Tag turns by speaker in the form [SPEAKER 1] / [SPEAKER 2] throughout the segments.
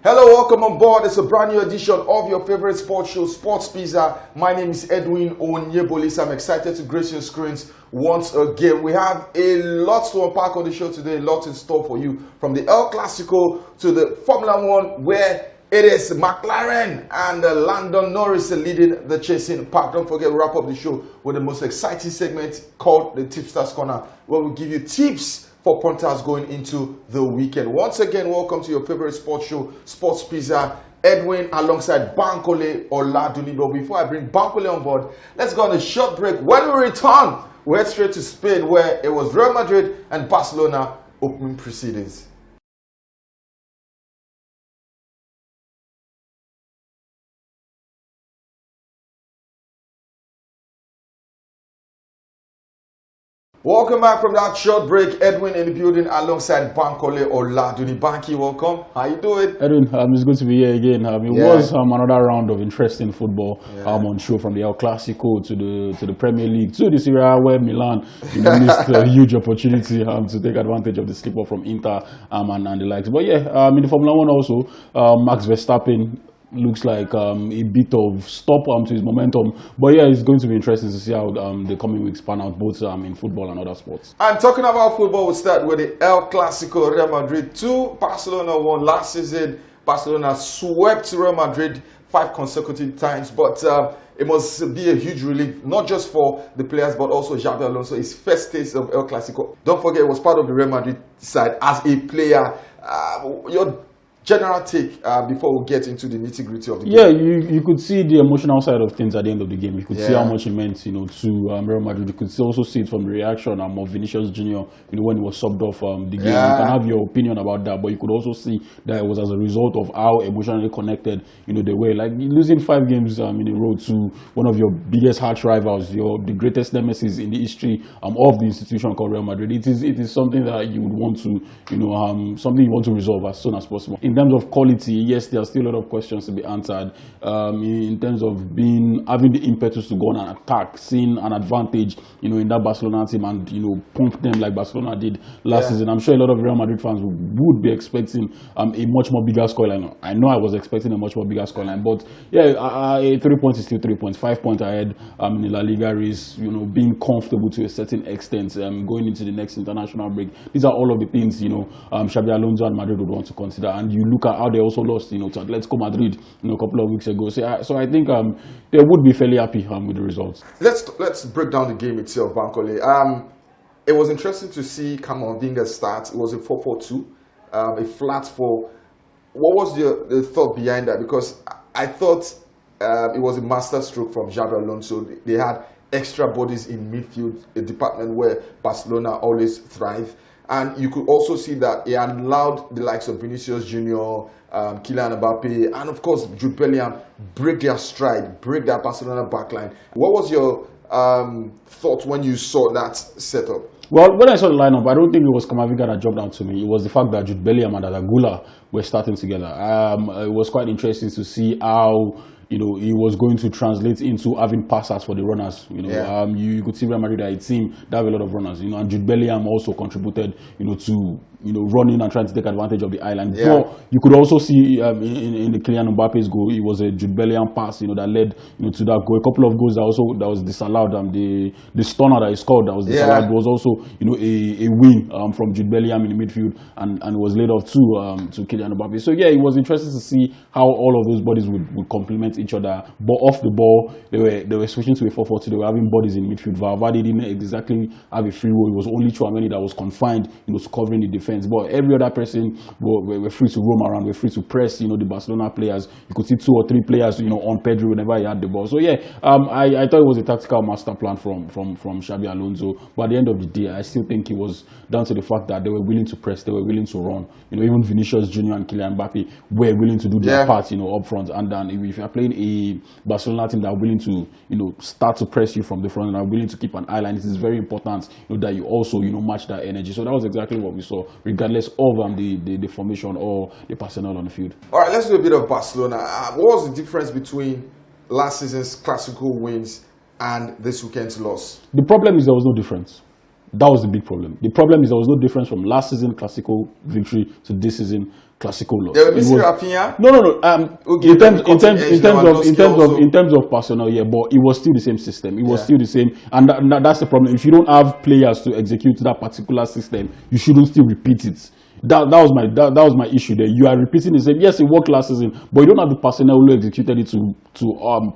[SPEAKER 1] Hello, welcome on board. It's a brand new edition of your favorite sports show, Sports Pizza. My name is Edwin Onyebolis. I'm excited to grace your screens once again. We have a lot to unpack on the show today, a lot in store for you. From the El-Clasico to the Formula One, where it is McLaren and Lando Norris leading the chasing pack. Don't forget, we wrap up the show with the most exciting segment called the Tipsters Corner, where we give you tips for punters going into the weekend. Once again, welcome to your favorite sports show, Sports Pizza. Edwin alongside Bankole Oladuni. But before I bring Bankole on board, let's go on a short break. When we return, we're head straight to Spain, where it was Real Madrid and Barcelona opening proceedings. Welcome back from that short break. Edwin in the building alongside Bankole Oladuni. Banky, welcome. How you doing?
[SPEAKER 2] Edwin, it's good to be here again. It was another round of interesting football on show, from the El-Clasico to the Premier League to the Serie A, where Milan missed a huge opportunity to take advantage of the slip-up from Inter and the likes. But in the Formula One also, Max Verstappen looks like a bit of stop to his momentum. But it's going to be interesting to see how the coming weeks pan out, both in football and other sports.
[SPEAKER 1] And talking about football, we'll start with the El-Clasico. Real Madrid 2, Barcelona 1. Last season, Barcelona swept Real Madrid 5 consecutive times. But it must be a huge relief, not just for the players, but also Xabi Alonso, his first taste of El-Clasico. Don't forget, it was part of the Real Madrid side as a player. Your general take before we get into the nitty-gritty of the game.
[SPEAKER 2] You could see the emotional side of things at the end of the game. You could see how much it meant, to Real Madrid. You could also see it from the reaction of Vinicius Jr. When he was subbed off the game. You can have your opinion about that, but you could also see that it was as a result of how emotionally connected they were. Like losing 5 games in a row to one of your biggest arch rivals, the greatest nemesis in the history of the institution called Real Madrid. It is something that you would want to something you want to resolve as soon as possible. In terms of quality, yes, there are still a lot of questions to be answered. In terms of having the impetus to go on and attack, seeing an advantage, in that Barcelona team and pump them like Barcelona did last season. I'm sure a lot of Real Madrid fans would be expecting a much more bigger scoreline. I know I was expecting a much more bigger scoreline, but 3 points is still 3 points. 5 points ahead in the La Liga race. Being comfortable to a certain extent, going into the next international break. These are all of the things Xabi Alonso and Madrid would want to consider. And you look at how they also lost, to Atletico Madrid, a couple of weeks ago. So I think they would be fairly happy with the results.
[SPEAKER 1] Let's break down the game itself, Bankole. It was interesting to see Camavinga start. It was a 4-4-2, a flat 4. What was the thought behind that? Because I thought it was a master stroke from Xabi Alonso. They had extra bodies in midfield, a department where Barcelona always thrive. And you could also see that he allowed the likes of Vinicius Jr., Kylian Mbappe, and of course Jude Bellingham break their stride, break their Barcelona backline. What was your thought when you saw that setup?
[SPEAKER 2] Well, when I saw the lineup, I don't think it was Camavinga that jumped out to me. It was the fact that Jude Bellingham and Adagula were starting together. It was quite interesting to see how he was going to translate into having passers for the runners. You could see Real Madrid as a team that have a lot of runners. And Jude Bellingham also contributed, to running and trying to take advantage of the island. Yeah. But you could also see in the Kylian Mbappe's goal, it was a Jude Bellingham pass, that led to that goal. A couple of goals that was disallowed. The stunner that he scored that was disallowed was also a win from Jude Bellingham in the midfield, and it was laid off to Kylian Mbappe. So it was interesting to see how all of those bodies would complement each other. But off the ball, they were switching to a 4-4-2. They were having bodies in midfield. Valverde didn't exactly have a free role. It was only Tchouaméni that was confined, to covering the defense. But every other person were free to roam around. Were free to press, the Barcelona players. You could see 2 or 3 players, on Pedro whenever he had the ball. So I thought it was a tactical master plan from Xabi Alonso. But at the end of the day, I still think it was down to the fact that they were willing to press, they were willing to run. Even Vinicius Jr. and Kylian Mbappe were willing to do their part, up front. And then if you're playing a Barcelona team that are willing to, start to press you from the front and are willing to keep an eye line, it is very important, that you also, match that energy. So that was exactly what we saw, regardless of the formation or the personnel on the field.
[SPEAKER 1] All right, let's do a bit of Barcelona. What was the difference between last season's Clasico wins and this weekend's loss?
[SPEAKER 2] The problem is there was no difference. That was the big problem. The problem is there was no difference from last season Clasico victory to this season Clasico loss.
[SPEAKER 1] They were missing Rafinha.
[SPEAKER 2] No.
[SPEAKER 1] Okay,
[SPEAKER 2] In terms of personnel, yeah, but it was still the same system. It was still the same, and that's the problem. If you don't have players to execute that particular system, you shouldn't still repeat it. That was my issue there. You are repeating the same. Yes, it worked last season, but you don't have the personnel who executed it to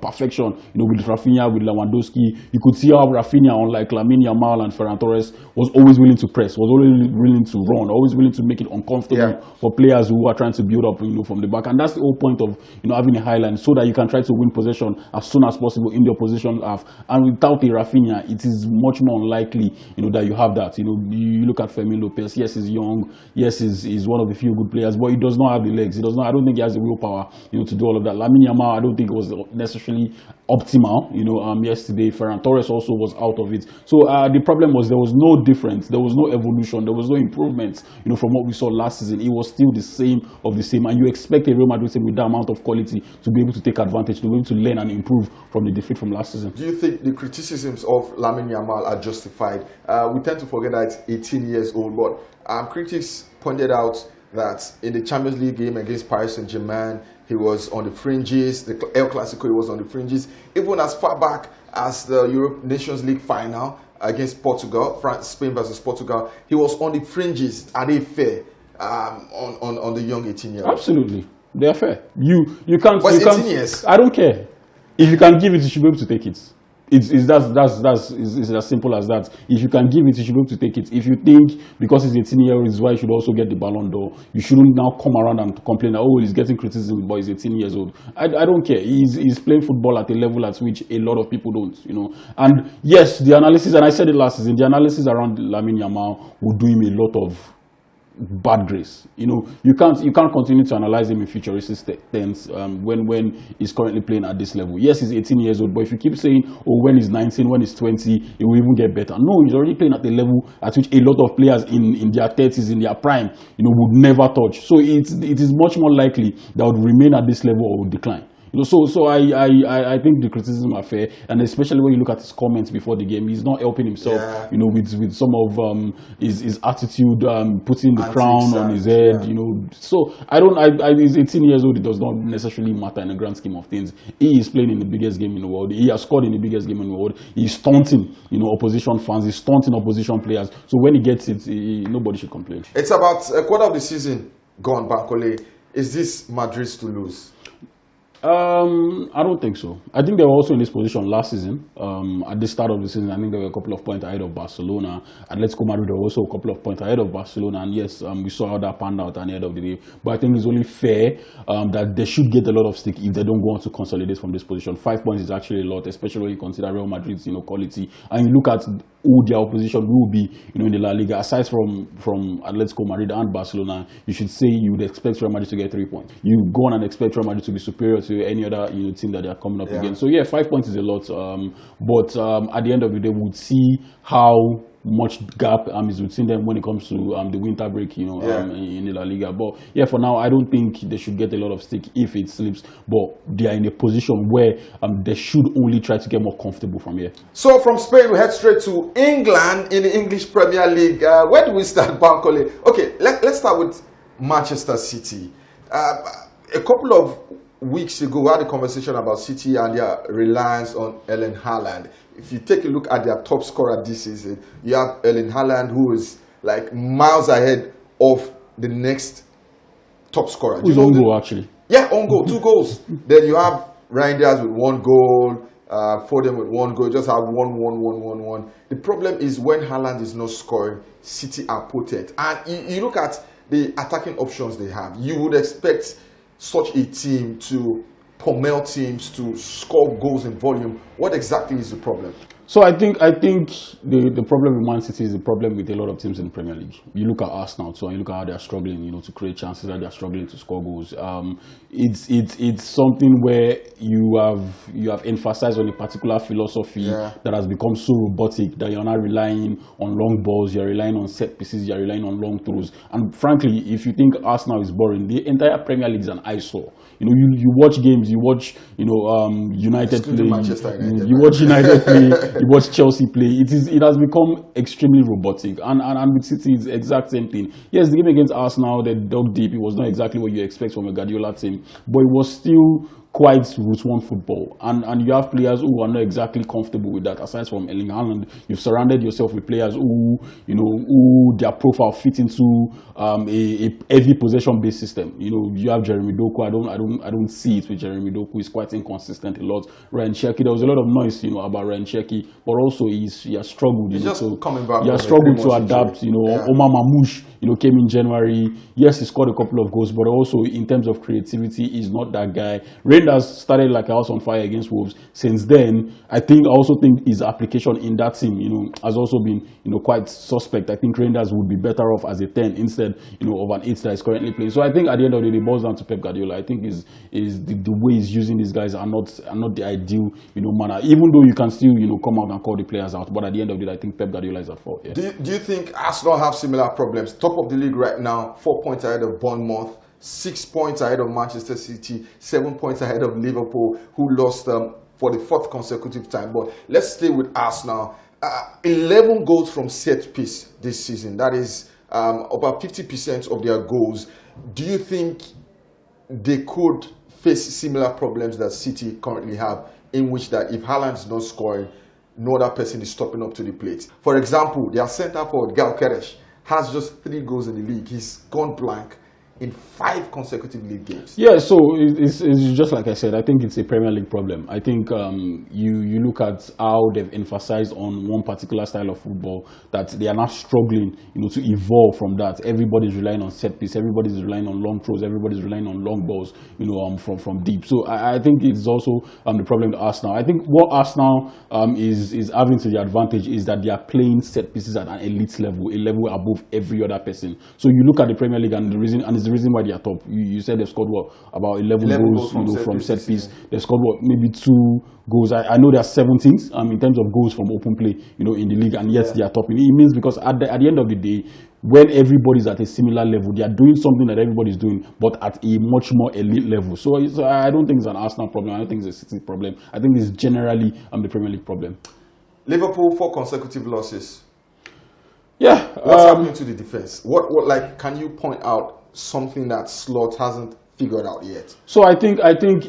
[SPEAKER 2] perfection. You know, with Rafinha, with Lewandowski, you could see how Rafinha, unlike Lamine Yamal and Ferran Torres, was always willing to press, was always willing to run, always willing to make it uncomfortable for players who are trying to build up, you know, from the back. And that's the whole point of, you know, having a highline, so that you can try to win possession as soon as possible in the opposition half. And without a Rafinha, it is much more unlikely, you know, that you have that. You know, you look at Fermin Lopez. Yes, he's young. Yes, he's one of the few good players, but he does not have the legs. He does not. I don't think he has the willpower, you know, to do all of that. Lamine Yamal, I don't think it was necessarily optimal. You know, yesterday Ferran Torres also was out of it. So the problem was there was no difference, there was no evolution, there was no improvement. You know, from what we saw last season, it was still the same of the same. And you expect a Real Madrid team with that amount of quality to be able to take advantage, to be able to learn and improve from the defeat from last season.
[SPEAKER 1] Do you think the criticisms of Lamine Yamal are justified? We tend to forget that he's 18 years old, but critics pointed out that in the Champions League game against Paris Saint-Germain, he was on the fringes. The El-Clasico, he was on the fringes. Even as far back as the Europe Nations League final against Portugal, Spain versus Portugal, he was on the fringes. Are they fair on the young 18-year-old?
[SPEAKER 2] Absolutely, they are fair. You can't.
[SPEAKER 1] But
[SPEAKER 2] you
[SPEAKER 1] 18
[SPEAKER 2] can't,
[SPEAKER 1] years.
[SPEAKER 2] I don't care. If you can give it, you should be able to take it. It's as simple as that. If you can give it, you should be able to take it. If you think because he's 18 years old is why he should also get the Ballon d'Or, you shouldn't now come around and complain that, oh, he's getting criticism, but he's 18 years old. I don't care. He's playing football at a level at which a lot of people don't, you know. And yes, the analysis, and I said it last season, the analysis around Lamine Yamal will do him a lot of bad grace. You know, you can't continue to analyze him in futuristic terms when he's currently playing at this level. Yes, he's 18 years old, but if you keep saying, oh, when he's 19, when he's 20, it will even get better. No, he's already playing at a level at which a lot of players in their 30s, in their prime, you know, would never touch. So it is much more likely that would remain at this level or would decline. You know, so I think the criticism are fair, and especially when you look at his comments before the game, he's not helping himself. You know, with some of his attitude, putting the crown on his head. You know, so he's 18 years old. It does not necessarily matter in the grand scheme of things. He is playing in the biggest game in the world. He has scored in the biggest game in the world. He's taunting, you know, opposition fans. He's taunting opposition players. So when he gets it, nobody should complain.
[SPEAKER 1] It's about a quarter of the season gone, Bankole. Is this Madrid's to lose?
[SPEAKER 2] I don't think so. I think they were also in this position last season. At the start of the season, I think they were a couple of points ahead of Barcelona. Atletico Madrid were also a couple of points ahead of Barcelona. And yes, we saw how that panned out at the end of the day. But I think it's only fair that they should get a lot of stick if they don't go on to consolidate from this position. 5 points is actually a lot, especially when you consider Real Madrid's, you know, quality. And you look at who their opposition will be, you know, in the La Liga. Aside from Atletico Madrid and Barcelona, you should say you would expect Real Madrid to get 3 points. You go on and expect Real Madrid to be superior to any other, you know, team that they are coming up against. So yeah, 5 points is a lot. But at the end of the day, we'll see how much gap is between them when it comes to the winter break, you know, in the La Liga. But yeah, for now, I don't think they should get a lot of stick if it slips. But they are in a position where they should only try to get more comfortable from here. So
[SPEAKER 1] from Spain, we head straight to England in the English Premier League. Where do we start, Bankole? Okay, let's start with Manchester City. A couple of weeks ago, we had a conversation about City and their reliance on Erling Haaland. If you take a look at their top scorer this season, you have Erling Haaland, who is like miles ahead of the next top scorer.
[SPEAKER 2] Who's on goal, actually?
[SPEAKER 1] Yeah, on goal, 2 goals. Then you have Reinders with 1 goal, Foden with 1 goal. You just have 1. The problem is when Haaland is not scoring, City are potent. And you look at the attacking options they have, you would expect such a team to pummel teams, to score goals in volume. What exactly is the problem?
[SPEAKER 2] So I think the problem with Man City is the problem with a lot of teams in the Premier League. You look at Arsenal, so you look at how they are struggling, you know, to create chances, how they are struggling to score goals. It's something where you have emphasized on a particular philosophy that has become so robotic that you're not relying on long balls, you're relying on set pieces, you're relying on long throws. And frankly, if you think Arsenal is boring, the entire Premier League is an eyesore. You know, you watch games, you watch, you know, United play,
[SPEAKER 1] Manchester United,
[SPEAKER 2] you watch United play. you watch Chelsea play. It has become extremely robotic, and with City, it's the exact same thing. Yes, the game against Arsenal, they dug deep. It was not exactly what you expect from a Guardiola team, but it was still quite route one football, and you have players who are not exactly comfortable with that. Aside from Erling Haaland, you've surrounded yourself with players who their profile fit into a heavy possession based system. You have Jeremy Doku. I don't see it with Jeremy Doku. He's quite inconsistent a lot. Ryan Cherky, there was a lot of noise about Ryan Cherky, but also he has struggled.
[SPEAKER 1] He's just coming back.
[SPEAKER 2] He has struggled to adapt. Omar Mamouche, came in January. Yes, he scored a couple of goals, but also in terms of creativity, he's not that guy. Rangers started like a house on fire against Wolves. Since then, I also think his application in that team, has also been, quite suspect. I think Rangers would be better off as a 10 instead, of an 8 that is currently playing. So I think at the end of the day, it boils down to Pep Guardiola. I think is the way he's using these guys are not the ideal, manner. Even though you can still, come out and call the players out, but at the end of the day, I think Pep Guardiola is at fault. Yeah.
[SPEAKER 1] Do you think Arsenal have similar problems? Top of the league right now, 4 points ahead of Bournemouth, 6 points ahead of Manchester City, 7 points ahead of Liverpool, who lost for the 4th consecutive time. But let's stay with Arsenal. 11 goals from set piece this season. That is about 50% of their goals. Do you think they could face similar problems that City currently have, in which that if Haaland is not scoring, no other person is stopping up to the plate? For example, their centre forward, Gal Keresh, has just 3 goals in the league. He's gone blank in 5 consecutive league games. Yeah,
[SPEAKER 2] so it's just like I said, I think it's a Premier League problem. I think you look at how they've emphasized on one particular style of football, that they are not struggling, to evolve from that. Everybody's relying on set piece, everybody's relying on long throws, everybody's relying on long balls, from deep. So I think it's also the problem with Arsenal. I think what Arsenal is having to the advantage is that they are playing set pieces at an elite level, a level above every other person. So you look at the Premier League, and it's the reason why they are top. You said they've scored about 11 goals from set piece. They've scored maybe 2 goals. I know they are 17th in terms of goals from open play, in the league, and yet they are top. It means because at the end of the day, when everybody's at a similar level, they are doing something that everybody's doing, but at a much more elite level. So I don't think it's an Arsenal problem. I don't think it's a City problem. I think it's generally the Premier League problem.
[SPEAKER 1] Liverpool, 4 consecutive losses.
[SPEAKER 2] Yeah.
[SPEAKER 1] What's happening to the defense? What can you point out something that Slot hasn't figured out yet?
[SPEAKER 2] So I think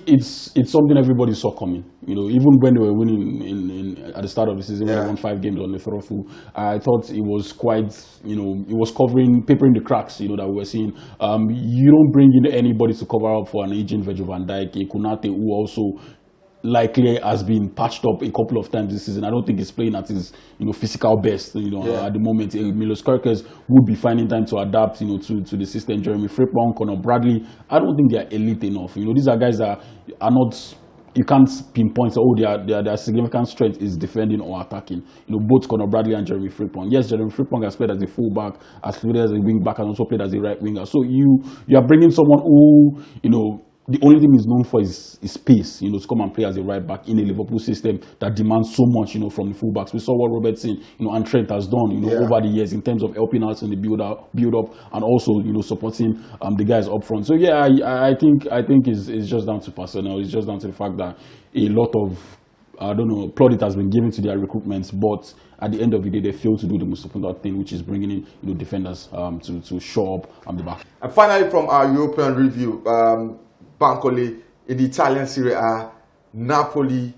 [SPEAKER 2] it's something everybody saw coming. Even when they were winning at the start of the season, when they won 5 games on the throw-through, I thought it was quite, it was papering the cracks, that we were seeing. You don't bring in anybody to cover up for an aging Virgil van Dijk, a Konate, who also likely has been patched up a couple of times this season. I don't think he's playing at his physical best at the moment. Milos Kerkez would be finding time to adapt to the system. Jeremy Frimpong, Conor Bradley, I don't think they are elite enough. These are guys that are not, you can't pinpoint their significant strength is defending or attacking. Both Conor Bradley and Jeremy Frimpong. Yes, Jeremy Frimpong has played as a fullback, has played as a wing back, and also played as a right winger. So you are bringing someone who the only thing he's known for is pace, to come and play as a right back in a Liverpool system that demands so much, from the fullbacks. We saw what Robertson, and Trent has done, over the years in terms of helping us in the build up, and also, supporting the guys up front. So yeah, I think it's just down to personnel. It's just down to the fact that a lot of plaudit has been given to their recruitments, but at the end of the day, they fail to do the most important thing, which is bringing in defenders to show up on the back.
[SPEAKER 1] And finally, from our European review, Bancoli in the Italian Serie A, Napoli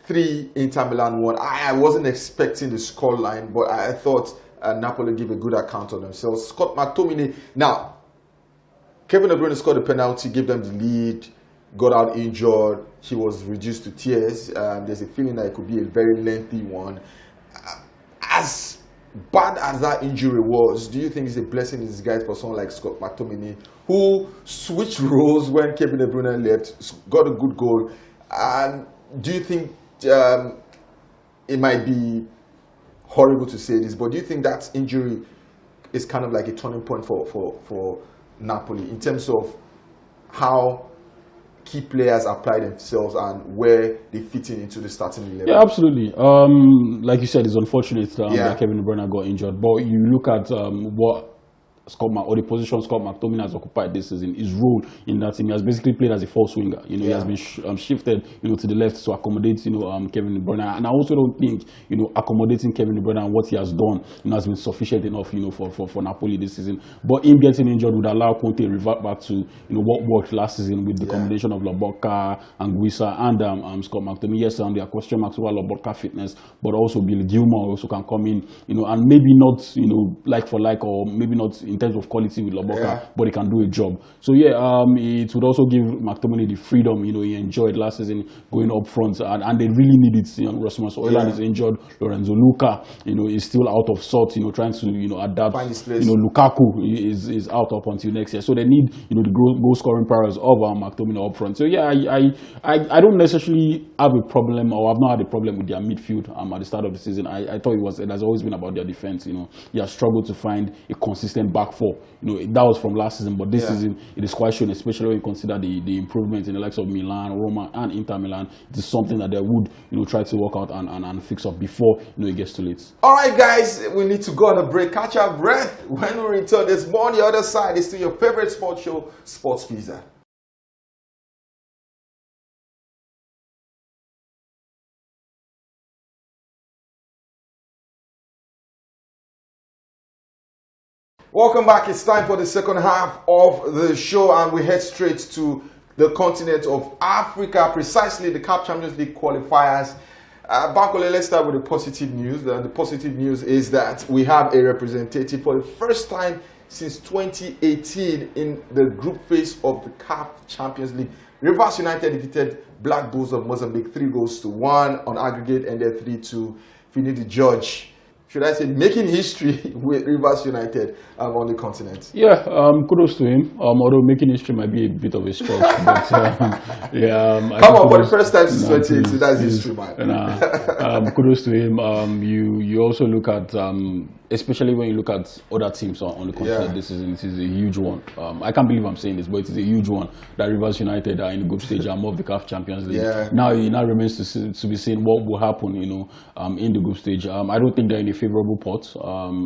[SPEAKER 1] 3, Inter Milan 1. I wasn't expecting the scoreline, but I thought Napoli give a good account of themselves. Scott McTominay. Now, Kevin De Bruyne scored a penalty, gave them the lead, got out injured. He was reduced to tears. There's a feeling that it could be a very lengthy one. As bad as that injury was, do you think it's a blessing in disguise for someone like Scott McTominay, who switched roles when Kevin De Bruyne left, got a good goal? And do you think it might be horrible to say this, but do you think that injury is kind of like a turning point for Napoli in terms of how key players apply themselves and where they fit into the starting 11?
[SPEAKER 2] Yeah, absolutely. Like you said, it's unfortunate that Kevin De Bruyne got injured, but you look at what or the position Scott McTominay has occupied this season, his role in that team, he has basically played as a false winger. You know, he has been shifted, you know, to the left to accommodate, you know, Kevin De Bruyne. And I also don't think, you know, accommodating Kevin De Bruyne and what he has done, you know, has been sufficient enough, you know, for Napoli this season. But him getting injured would allow Conte to revert back to, you know, what worked last season with the combination of Lobotka and Guisa and Scott McTominay. Yes, there are question marks over Lobotka fitness, but also Billy Gilmour also can come in, you know, and maybe not, you know, like for like, or maybe not in terms of quality with Lobotka, but he can do a job. So yeah, it would also give McTominay the freedom, you know, he enjoyed last season going up front, and they really need it. You know, Rasmus Højlund is injured, Lorenzo Luca, you know, is still out of sorts, you know, trying to, you know, adapt. You know, Lukaku is out up until next year, so they need, you know, the goal scoring powers of McTominay up front. So yeah, I don't necessarily have a problem, or I've not had a problem with their midfield at the start of the season. I thought it has always been about their defense. You know, they have struggled to find a consistent back four. You know, that was from last season, but this season it is quite shown, especially when you consider the improvement in the likes of Milan, Roma, and Inter Milan. It is something that they would, you know, try to work out and fix up before, you know, it gets too late.
[SPEAKER 1] All right, guys, we need to go on a break. Catch our breath when we return. There's more on the other side. It's still your favorite sports show, Sports Pizza. Welcome back. It's time for the second half of the show, and we head straight to the continent of Africa, precisely the CAF Champions League qualifiers. Bankole, let's start with the positive news. The positive news is that we have a representative for the first time since 2018 in the group phase of the CAF Champions League. Rivers United defeated Black Bulls of Mozambique 3-1 on aggregate, and then 3-2. Finidi George, should I say, making history with Rivers United on the continent.
[SPEAKER 2] Yeah, kudos to him. Although making history might be a bit of a stretch, but
[SPEAKER 1] come on, for the first time since 2018, that's history, man.
[SPEAKER 2] Kudos to him. You also look at, especially when you look at other teams on the continent this season, it is a huge one. I can't believe I'm saying this, but it is a huge one that Rivers United are in the group stage and of the CAF Champions League. Now it remains to be seen what will happen, you know, in the group stage. I don't think they're in a favorable pot,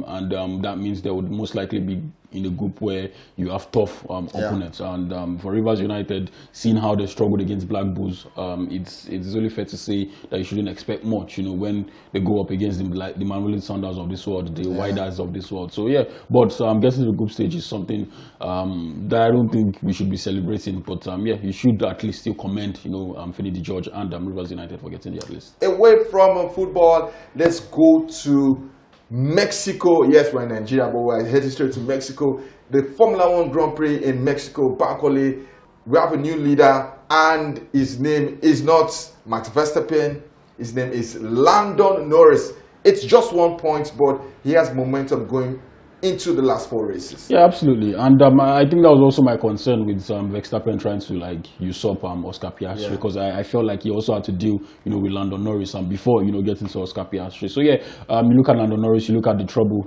[SPEAKER 2] and that means they would most likely be in a group where you have tough opponents. And for Rivers United, seeing how they struggled against Black Bulls, it's only fair to say that you shouldn't expect much, you know, when they go up against the Mamelodi Sundowns of this world, the Wydad of this world. So yeah, but getting to the group stage is something that I don't think we should be celebrating. But yeah, you should at least still commend, you know, Finidi George and Rivers United for getting there at least.
[SPEAKER 1] Away from football, let's go to Mexico. Yes, we're in Nigeria, but we're heading straight to Mexico. The Formula One Grand Prix in Mexico, Bankole, we have a new leader, and his name is not Max Verstappen. His name is Lando Norris. It's just 1 point, but he has momentum going into the last 4 races.
[SPEAKER 2] Yeah, absolutely. And I think that was also my concern with Verstappen trying to like usurp Oscar Piastri, because I felt like he also had to deal, you know, with Lando Norris before, you know, getting to Oscar Piastri. So yeah, you look at Lando Norris, you look at the trouble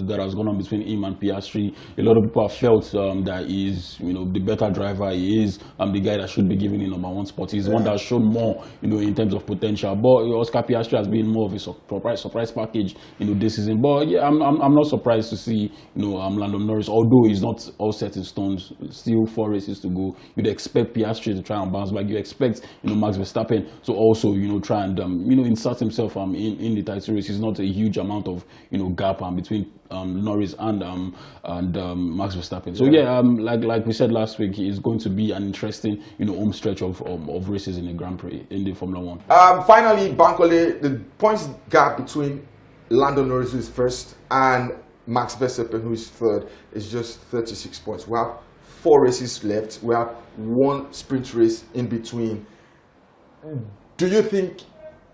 [SPEAKER 2] that has gone on between him and Piastri. A lot of people have felt that he's, you know, the better driver. He is the guy that should be given the #1 spot. He's the one that showed more, you know, in terms of potential. But Oscar Piastri has been more of a surprise package, you know, this season. But yeah, I'm not surprised to see, you know, Lando Norris, although he's not all set in stones, still 4 races to go. You'd expect Piastri to try and bounce back. You expect, you know, Max Verstappen to also, you know, try and you know, insert himself in the title race. It's not a huge amount of, you know, gap between Norris and Max Verstappen. So yeah, like we said last week, it's going to be an interesting, you know, home stretch of races in the Grand Prix in the Formula One.
[SPEAKER 1] Finally, Bankole, the points gap between Lando Norris, who is first, and Max Verstappen, who is third, is just 36 points. We have 4 races left. We have 1 sprint race in between. Do you think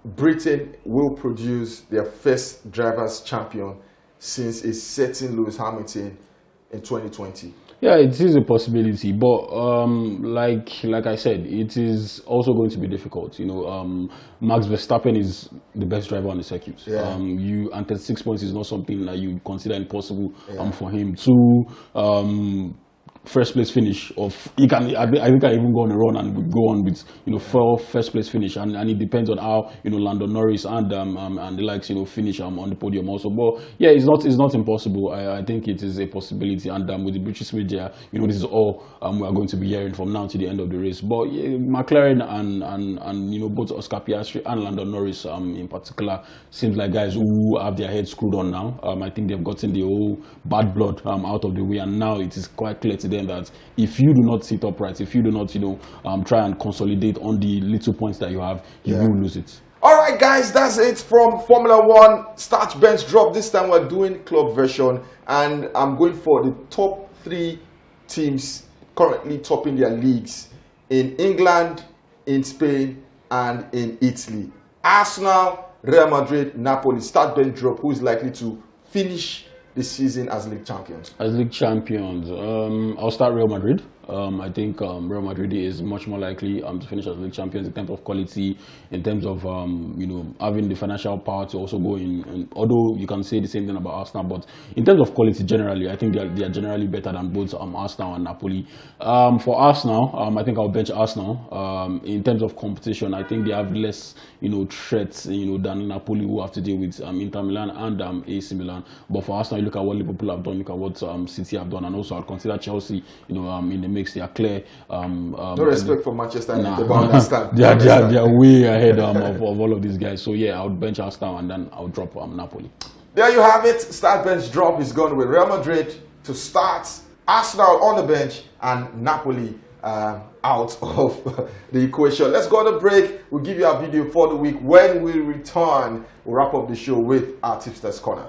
[SPEAKER 1] Britain will produce their first drivers' champion since it's setting Lewis Hamilton in 2020?
[SPEAKER 2] Yeah, it is a possibility, but like I said, it is also going to be difficult. You know, Max Verstappen is the best driver on the circuit. And 36 points is not something that you consider impossible for him to first place finish of he can I think I even go on a run and go on with 4 first place finish, and it depends on how Lando Norris and the likes finish on the podium also. But yeah, it's not impossible. I think it is a possibility, and with the British media, this is all we are going to be hearing from now to the end of the race. But yeah, McLaren and both Oscar Piastri and Lando Norris in particular seems like guys who have their heads screwed on now. I think they've gotten the whole bad blood out of the way, and now it is quite clear to them that if you do not sit upright, if you do not try and consolidate on the little points that you have, you will lose it.
[SPEAKER 1] All right, guys, that's it from Formula One Start Bench Drop. This time we're doing club version, and I'm going for the top 3 teams currently topping their leagues in England, in Spain, and in Italy. Arsenal, Real Madrid, Napoli. Start Bench Drop. Who is likely to finish this season as league champions?
[SPEAKER 2] As league champions, I'll start Real Madrid. I think Real Madrid is much more likely to finish as league champions in terms of quality, in terms of having the financial power to also go in. Although you can say the same thing about Arsenal, but in terms of quality generally, I think they are generally better than both Arsenal and Napoli. For Arsenal, I think I'll bench Arsenal. In terms of competition, I think they have less threats than Napoli, who have to deal with Inter Milan and AC Milan. But for Arsenal, you look at what Liverpool have done, look at what City have done, and also I'll consider Chelsea in the mix. They are clear.
[SPEAKER 1] No respect for Manchester United, but understand.
[SPEAKER 2] they are way ahead of all of these guys. So yeah, I'll bench Arsenal and then I'll drop Napoli. There
[SPEAKER 1] you have it. Start bench drop is gone with Real Madrid to start, Arsenal on the bench, and Napoli out of the equation. Let's go on a break. We'll give you our video for the week. When we return, we'll wrap up the show with our Tipsters Corner.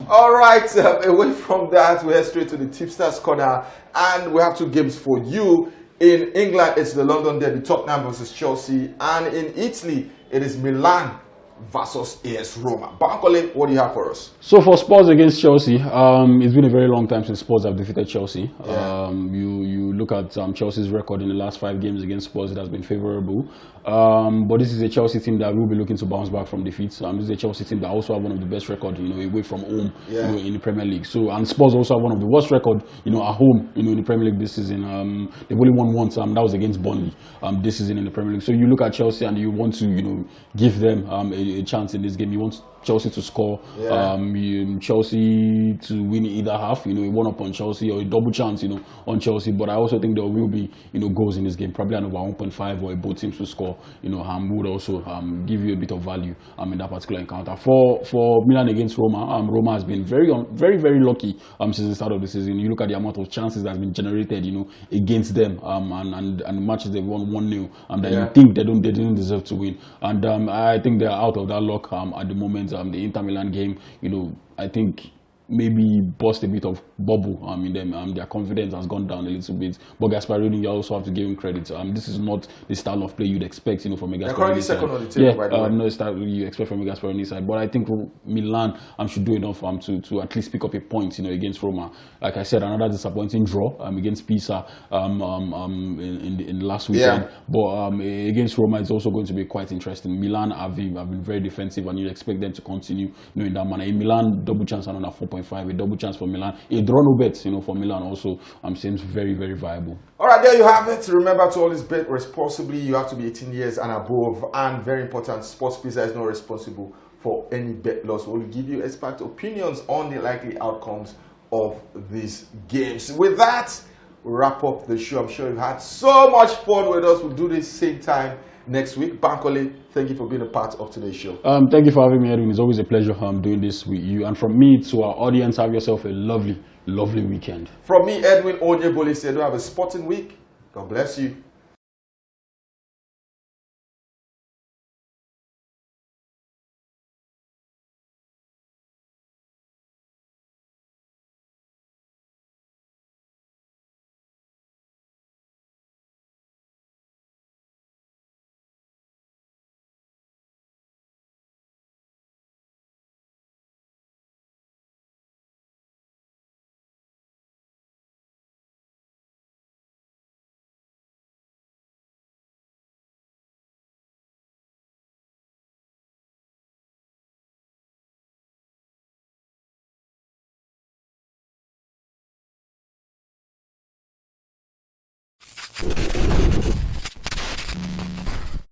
[SPEAKER 1] All right, away from that, we head straight to the Tipsters Corner, and we have 2 games for you. In England, it's the London Derby, Tottenham versus Chelsea, and in Italy, it is Milan versus AS Roma. Bankole, what do you have for us?
[SPEAKER 2] So for Spurs against Chelsea, it's been a very long time since Spurs have defeated Chelsea. Yeah. You look at Chelsea's record in the last 5 games against Spurs, it has been favourable. But this is a Chelsea team that will be looking to bounce back from defeats. This is a Chelsea team that also have one of the best records, away from home, in the Premier League. So, and Spurs also have one of the worst records, at home, in the Premier League this season. They've only won once, that was against Burnley, this season in the Premier League. So you look at Chelsea and you want to, give them a chance in this game. You want Chelsea to score, Chelsea to win either half, a 1-up on Chelsea or a double chance, on Chelsea. But I also think there will be, goals in this game, probably an over 1.5 or both teams to score. Would also give you a bit of value in that particular encounter. For Milan against Roma, Roma has been very lucky since the start of the season. You look at the amount of chances that has been generated, against them, and the matches they've won 1-0, that you think they didn't deserve to win. And I think they're out of that luck at the moment. The Inter Milan game, I think maybe burst a bit of bubble in them. Their confidence has gone down a little bit. But Gasparini, you also have to give him credit. This is not the style of play you'd expect, from a Gasparini side.
[SPEAKER 1] Second on the table, by the way.
[SPEAKER 2] No style you expect from a Gasparini side. But I think Milan should do enough to at least pick up a point, against Roma. Like I said, another disappointing draw against Pisa in the last weekend. But against Roma, it's also going to be quite interesting. Milan have been very defensive, and you'd expect them to continue in that manner. In Milan, double chance and on a 4.5, a double chance for Milan. A draw no bet, for Milan also seems very, very viable.
[SPEAKER 1] All right, there you have it. Remember to always bet responsibly. You have to be 18 years and above. And very important, Sports Pizza is not responsible for any bet loss. We'll give you expert opinions on the likely outcomes of these games. With that, we'll wrap up the show. I'm sure you've had so much fun with us. We'll do this same time next week. Bankole, thank you for being a part of today's show.
[SPEAKER 2] Thank you for having me, Edwin. It's always a pleasure doing this with you. And from me to our audience, have yourself a lovely weekend.
[SPEAKER 1] From me, Edwin Onyebole, said, do have a sporting week. God bless you.